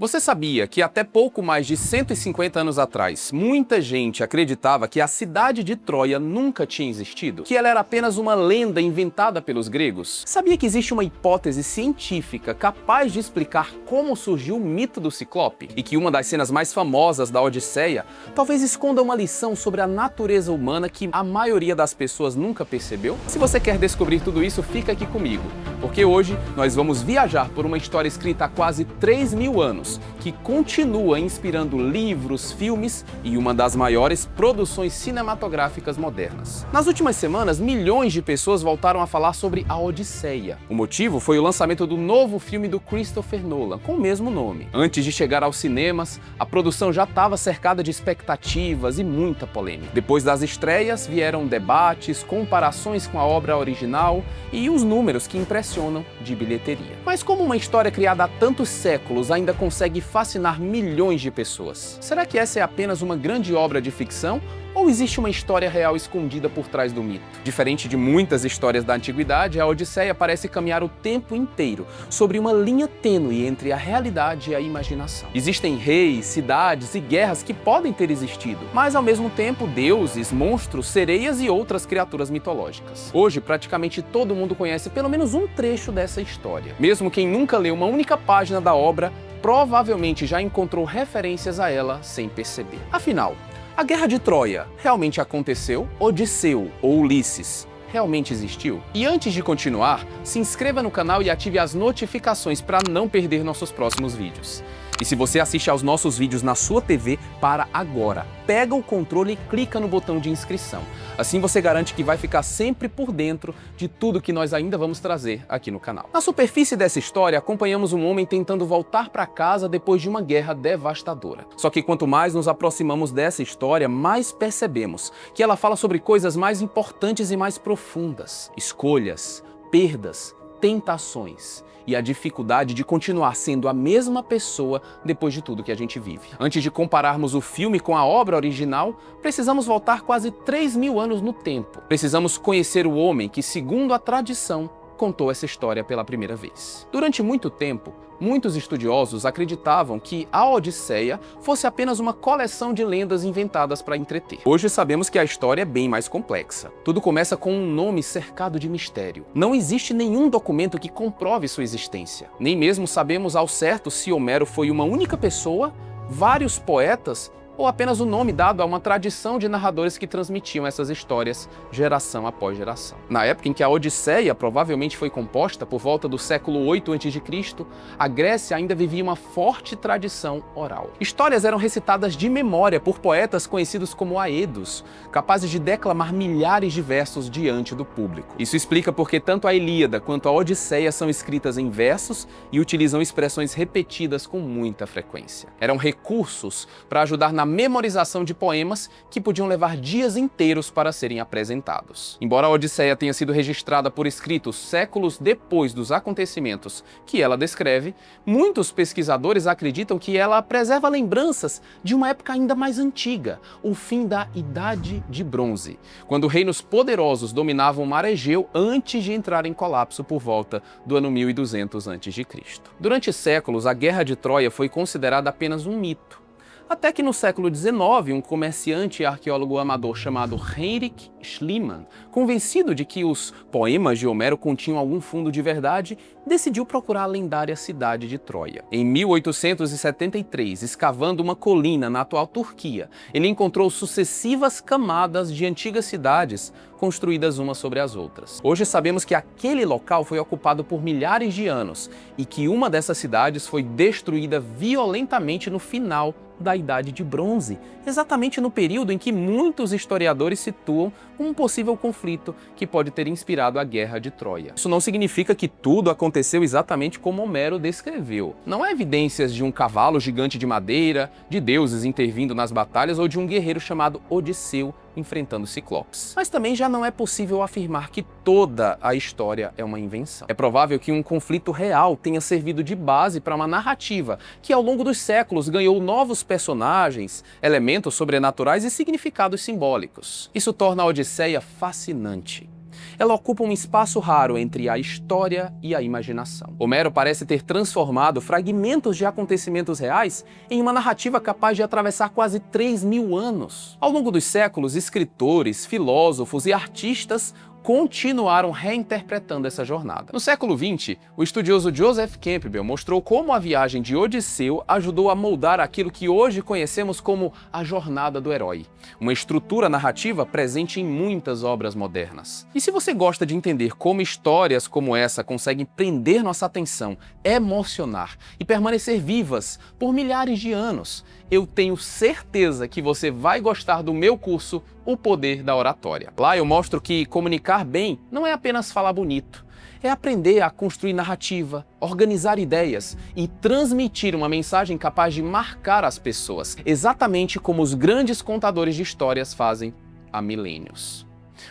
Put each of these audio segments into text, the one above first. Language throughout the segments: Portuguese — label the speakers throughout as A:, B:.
A: Você sabia que até pouco mais de 150 anos atrás, muita gente acreditava que a cidade de Troia nunca tinha existido? Que ela era apenas uma lenda inventada pelos gregos? Sabia que existe uma hipótese científica capaz de explicar como surgiu o mito do Ciclope? E que uma das cenas mais famosas da Odisseia talvez esconda uma lição sobre a natureza humana que a maioria das pessoas nunca percebeu? Se você quer descobrir tudo isso, fica aqui comigo, porque hoje nós vamos viajar por uma história escrita há quase 3.000 anos, que continua inspirando livros, filmes e uma das maiores produções cinematográficas modernas. Nas últimas semanas, milhões de pessoas voltaram a falar sobre a Odisseia. O motivo foi o lançamento do novo filme do Christopher Nolan, com o mesmo nome. Antes de chegar aos cinemas, a produção já estava cercada de expectativas e muita polêmica. Depois das estreias, vieram debates, comparações com a obra original e os números que impressionam de bilheteria. Mas como uma história criada há tantos séculos ainda consegue fascinar milhões de pessoas? Será que essa é apenas uma grande obra de ficção? Ou existe uma história real escondida por trás do mito? Diferente de muitas histórias da antiguidade, a Odisseia parece caminhar o tempo inteiro sobre uma linha tênue entre a realidade e a imaginação. Existem reis, cidades e guerras que podem ter existido, mas ao mesmo tempo deuses, monstros, sereias e outras criaturas mitológicas. Hoje, praticamente todo mundo conhece pelo menos um trecho dessa história. Mesmo quem nunca leu uma única página da obra, provavelmente já encontrou referências a ela sem perceber. Afinal, a Guerra de Troia realmente aconteceu? Odisseu ou Ulisses realmente existiu? E antes de continuar, se inscreva no canal e ative as notificações para não perder nossos próximos vídeos. E se você assiste aos nossos vídeos na sua TV, para agora. Pega o controle e clica no botão de inscrição. Assim você garante que vai ficar sempre por dentro de tudo que nós ainda vamos trazer aqui no canal. Na superfície dessa história, acompanhamos um homem tentando voltar para casa depois de uma guerra devastadora. Só que quanto mais nos aproximamos dessa história, mais percebemos que ela fala sobre coisas mais importantes e mais profundas. Escolhas, perdas, tentações e a dificuldade de continuar sendo a mesma pessoa depois de tudo que a gente vive. Antes de compararmos o filme com a obra original, precisamos voltar quase 3.000 anos no tempo. Precisamos conhecer o homem que, segundo a tradição, contou essa história pela primeira vez. Durante muito tempo, muitos estudiosos acreditavam que a Odisseia fosse apenas uma coleção de lendas inventadas para entreter. Hoje sabemos que a história é bem mais complexa. Tudo começa com um nome cercado de mistério. Não existe nenhum documento que comprove sua existência. Nem mesmo sabemos ao certo se Homero foi uma única pessoa, vários poetas, ou apenas o nome dado a uma tradição de narradores que transmitiam essas histórias geração após geração. Na época em que a Odisseia provavelmente foi composta, por volta do século 8 a.C., a Grécia ainda vivia uma forte tradição oral. Histórias eram recitadas de memória por poetas conhecidos como aedos, capazes de declamar milhares de versos diante do público. Isso explica porque tanto a Ilíada quanto a Odisseia são escritas em versos e utilizam expressões repetidas com muita frequência. Eram recursos para ajudar na memorização de poemas que podiam levar dias inteiros para serem apresentados. Embora a Odisseia tenha sido registrada por escritos séculos depois dos acontecimentos que ela descreve, muitos pesquisadores acreditam que ela preserva lembranças de uma época ainda mais antiga, o fim da Idade de Bronze, quando reinos poderosos dominavam o mar Egeu antes de entrar em colapso por volta do ano 1200 a.C. Durante séculos, a Guerra de Troia foi considerada apenas um mito. Até que no século XIX, um comerciante e arqueólogo amador chamado Heinrich Schliemann, convencido de que os poemas de Homero continham algum fundo de verdade, decidiu procurar a lendária cidade de Troia. Em 1873, escavando uma colina na atual Turquia, ele encontrou sucessivas camadas de antigas cidades construídas umas sobre as outras. Hoje sabemos que aquele local foi ocupado por milhares de anos e que uma dessas cidades foi destruída violentamente no final da Idade de Bronze, exatamente no período em que muitos historiadores situam um possível conflito que pode ter inspirado a Guerra de Troia. Isso não significa que tudo aconteceu exatamente como Homero descreveu. Não há evidências de um cavalo gigante de madeira, de deuses intervindo nas batalhas ou de um guerreiro chamado Odisseu enfrentando Ciclopes. Mas também já não é possível afirmar que toda a história é uma invenção. É provável que um conflito real tenha servido de base para uma narrativa que ao longo dos séculos ganhou novos personagens, elementos sobrenaturais e significados simbólicos. Isso torna a Odisseia fascinante. Ela ocupa um espaço raro entre a história e a imaginação. Homero parece ter transformado fragmentos de acontecimentos reais em uma narrativa capaz de atravessar quase 3.000 anos. Ao longo dos séculos, escritores, filósofos e artistas continuaram reinterpretando essa jornada. No século XX, o estudioso Joseph Campbell mostrou como a viagem de Odisseu ajudou a moldar aquilo que hoje conhecemos como a jornada do herói, uma estrutura narrativa presente em muitas obras modernas. E se você gosta de entender como histórias como essa conseguem prender nossa atenção, emocionar e permanecer vivas por milhares de anos, eu tenho certeza que você vai gostar do meu curso O Poder da Oratória. Lá eu mostro que comunicar bem não é apenas falar bonito, é aprender a construir narrativa, organizar ideias e transmitir uma mensagem capaz de marcar as pessoas, exatamente como os grandes contadores de histórias fazem há milênios.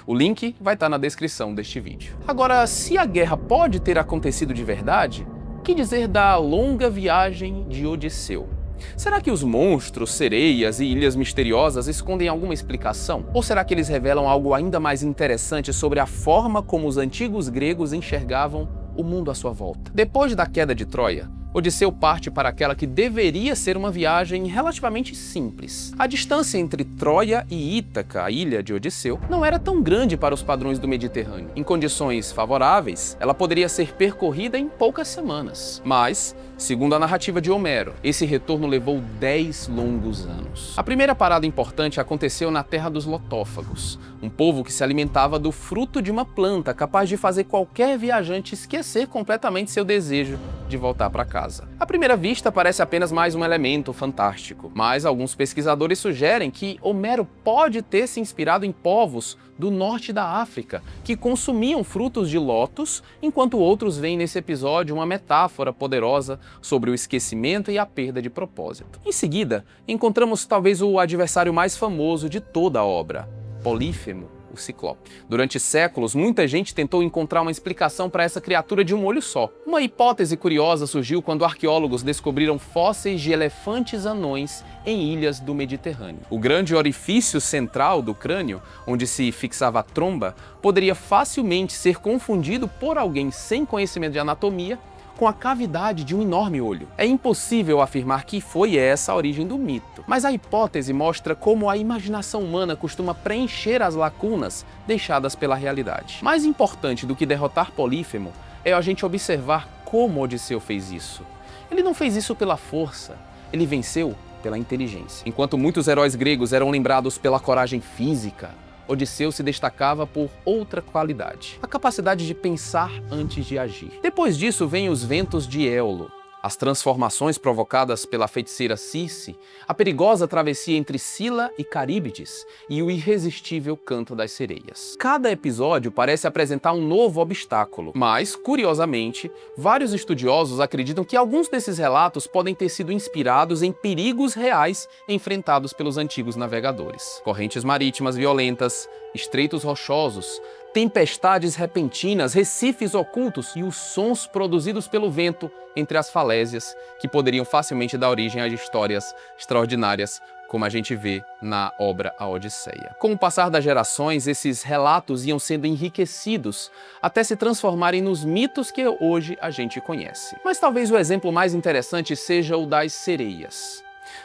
A: O link vai estar na descrição deste vídeo. Agora, se a guerra pode ter acontecido de verdade, o que dizer da longa viagem de Odisseu? Será que os monstros, sereias e ilhas misteriosas escondem alguma explicação? Ou será que eles revelam algo ainda mais interessante sobre a forma como os antigos gregos enxergavam o mundo à sua volta? Depois da queda de Troia, Odisseu parte para aquela que deveria ser uma viagem relativamente simples. A distância entre Troia e Ítaca, a ilha de Odisseu, não era tão grande para os padrões do Mediterrâneo. Em condições favoráveis, ela poderia ser percorrida em poucas semanas. Mas, segundo a narrativa de Homero, esse retorno levou 10 longos anos. A primeira parada importante aconteceu na terra dos lotófagos, um povo que se alimentava do fruto de uma planta capaz de fazer qualquer viajante esquecer completamente seu desejo de voltar para casa. À primeira vista, parece apenas mais um elemento fantástico, mas alguns pesquisadores sugerem que Homero pode ter se inspirado em povos do norte da África, que consumiam frutos de lótus, enquanto outros veem nesse episódio uma metáfora poderosa sobre o esquecimento e a perda de propósito. Em seguida, encontramos talvez o adversário mais famoso de toda a obra, Polífemo, o Ciclope. Durante séculos, muita gente tentou encontrar uma explicação para essa criatura de um olho só. Uma hipótese curiosa surgiu quando arqueólogos descobriram fósseis de elefantes anões em ilhas do Mediterrâneo. O grande orifício central do crânio, onde se fixava a tromba, poderia facilmente ser confundido por alguém sem conhecimento de anatomia com a cavidade de um enorme olho. É impossível afirmar que foi essa a origem do mito, mas a hipótese mostra como a imaginação humana costuma preencher as lacunas deixadas pela realidade. Mais importante do que derrotar Polífemo é a gente observar como Odisseu fez isso. Ele não fez isso pela força, ele venceu pela inteligência. Enquanto muitos heróis gregos eram lembrados pela coragem física, Odisseu se destacava por outra qualidade, a capacidade de pensar antes de agir. Depois disso vem os ventos de Éolo, as transformações provocadas pela feiticeira Circe, a perigosa travessia entre Sila e Caríbides e o irresistível canto das sereias. Cada episódio parece apresentar um novo obstáculo, mas, curiosamente, vários estudiosos acreditam que alguns desses relatos podem ter sido inspirados em perigos reais enfrentados pelos antigos navegadores. Correntes marítimas violentas, estreitos rochosos, tempestades repentinas, recifes ocultos e os sons produzidos pelo vento entre as falésias que poderiam facilmente dar origem a histórias extraordinárias como a gente vê na obra A Odisseia. Com o passar das gerações, esses relatos iam sendo enriquecidos até se transformarem nos mitos que hoje a gente conhece. Mas talvez o exemplo mais interessante seja o das sereias.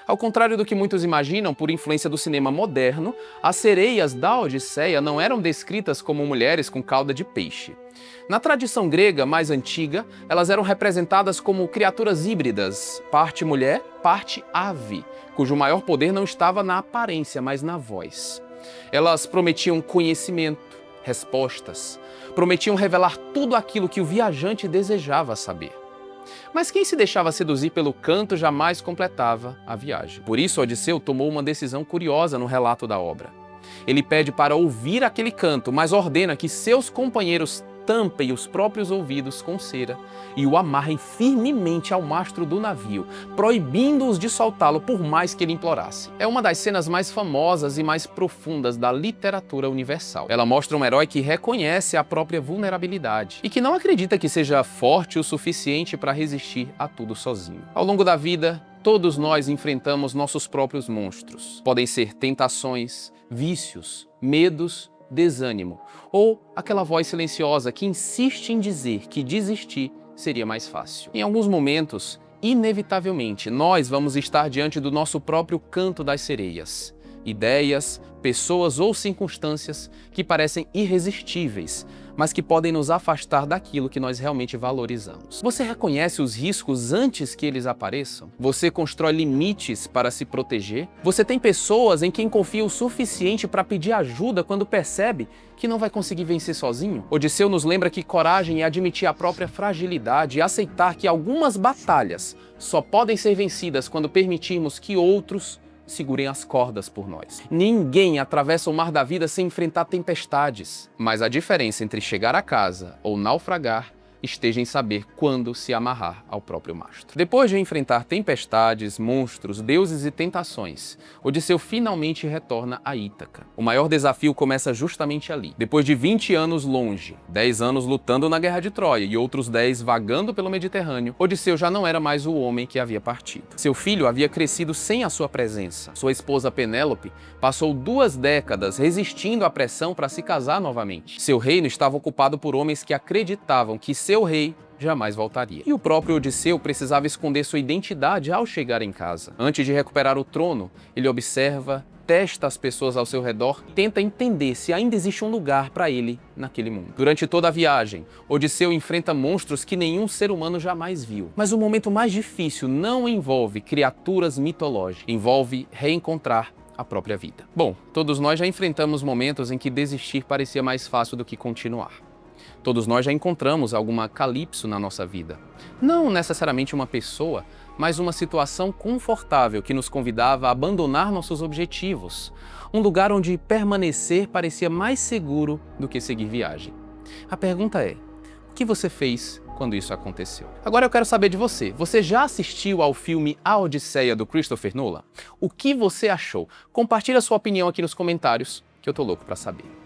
A: Ao contrário do que muitos imaginam, por influência do cinema moderno, as sereias da Odisseia não eram descritas como mulheres com cauda de peixe. Na tradição grega mais antiga, elas eram representadas como criaturas híbridas, parte mulher, parte ave, cujo maior poder não estava na aparência, mas na voz. Elas prometiam conhecimento, respostas, prometiam revelar tudo aquilo que o viajante desejava saber. Mas quem se deixava seduzir pelo canto jamais completava a viagem. Por isso, Odisseu tomou uma decisão curiosa no relato da obra. Ele pede para ouvir aquele canto, mas ordena que seus companheiros tampem os próprios ouvidos com cera e o amarrem firmemente ao mastro do navio, proibindo-os de soltá-lo por mais que ele implorasse. É uma das cenas mais famosas e mais profundas da literatura universal. Ela mostra um herói que reconhece a própria vulnerabilidade e que não acredita que seja forte o suficiente para resistir a tudo sozinho. Ao longo da vida, todos nós enfrentamos nossos próprios monstros. Podem ser tentações, vícios, medos desânimo, ou aquela voz silenciosa que insiste em dizer que desistir seria mais fácil. Em alguns momentos, inevitavelmente, nós vamos estar diante do nosso próprio canto das sereias. Ideias, pessoas ou circunstâncias que parecem irresistíveis, mas que podem nos afastar daquilo que nós realmente valorizamos. Você reconhece os riscos antes que eles apareçam? Você constrói limites para se proteger? Você tem pessoas em quem confia o suficiente para pedir ajuda quando percebe que não vai conseguir vencer sozinho? Odisseu nos lembra que coragem é admitir a própria fragilidade e aceitar que algumas batalhas só podem ser vencidas quando permitirmos que outros segurem as cordas por nós. Ninguém atravessa o mar da vida sem enfrentar tempestades, mas a diferença entre chegar a casa ou naufragar esteja em saber quando se amarrar ao próprio mastro. Depois de enfrentar tempestades, monstros, deuses e tentações, Odisseu finalmente retorna a Ítaca. O maior desafio começa justamente ali. Depois de 20 anos longe, 10 anos lutando na Guerra de Troia e outros 10 vagando pelo Mediterrâneo, Odisseu já não era mais o homem que havia partido. Seu filho havia crescido sem a sua presença. Sua esposa Penélope passou 2 décadas resistindo à pressão para se casar novamente. Seu reino estava ocupado por homens que acreditavam que seu rei jamais voltaria. E o próprio Odisseu precisava esconder sua identidade ao chegar em casa. Antes de recuperar o trono, ele observa, testa as pessoas ao seu redor e tenta entender se ainda existe um lugar para ele naquele mundo. Durante toda a viagem, Odisseu enfrenta monstros que nenhum ser humano jamais viu. Mas o momento mais difícil não envolve criaturas mitológicas, envolve reencontrar a própria vida. Bom, todos nós já enfrentamos momentos em que desistir parecia mais fácil do que continuar. Todos nós já encontramos alguma calypso na nossa vida. Não necessariamente uma pessoa, mas uma situação confortável que nos convidava a abandonar nossos objetivos. Um lugar onde permanecer parecia mais seguro do que seguir viagem. A pergunta é, o que você fez quando isso aconteceu? Agora eu quero saber de você. Você já assistiu ao filme A Odisseia do Christopher Nolan? O que você achou? Compartilhe a sua opinião aqui nos comentários, que eu tô louco para saber.